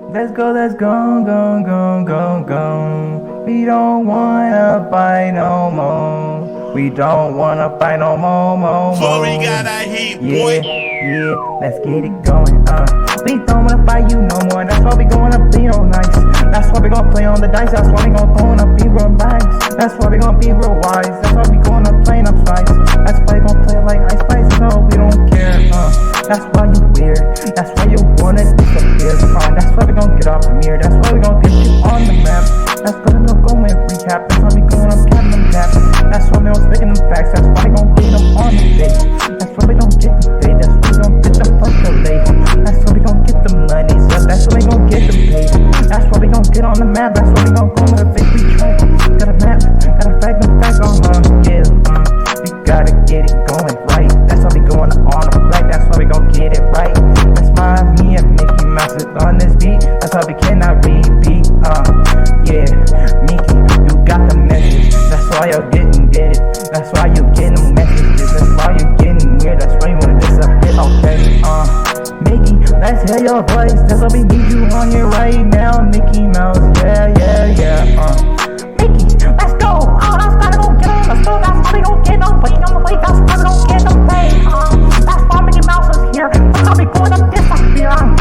Let's go, go. We don't wanna fight no more. We don't wanna fight no more. Before we got that heat, boy. Yeah, let's get it going, We don't wanna fight you no more. That's why we gonna be real nice. That's why we gonna play on the dice. That's why we gonna be real nice. That's why we gonna be real wise. That's why we gonna play up slice. That's why we gonna play like Ice Spice. No, we don't care, That's why you weird. That's why you wanna disappear, That's why we gon' get off the mirror. That's why we gon' get you on the map. That's why we gon' go and recap. That's why we gon' cap them caps. That's why we gon' speaking them facts. That's why we gon' get them on the date. That's why we gon' get the paid. That's why we gon' get them percolate. That's why we gon' get them monies. That's why we gon' get them paid. That's why we gon' get on the map. That's why we gon' go on the victory track. Got a map, got a fact, them facts on yeah, we gotta get it going right. That's why we going on the flight. That's why we gon' get it right. That's why me and Mickey Mouse is on this beat. That's why we cannot repeat. Yeah, Mickey, you got the message. That's why you're getting get it. That's why you getting messages. That's why you getting weird. That's why you wanna disappear. Okay, Mickey, let's hear your voice. That's why we need you on here right now, Mickey Mouse. Yeah. Mickey, let's go. That's why we gon' get on. Let's go. That's why we gon' get on. But you on the way. That's why we gon' get them paid. That's why Mickey Mouse is here. That's why we gonna disappear.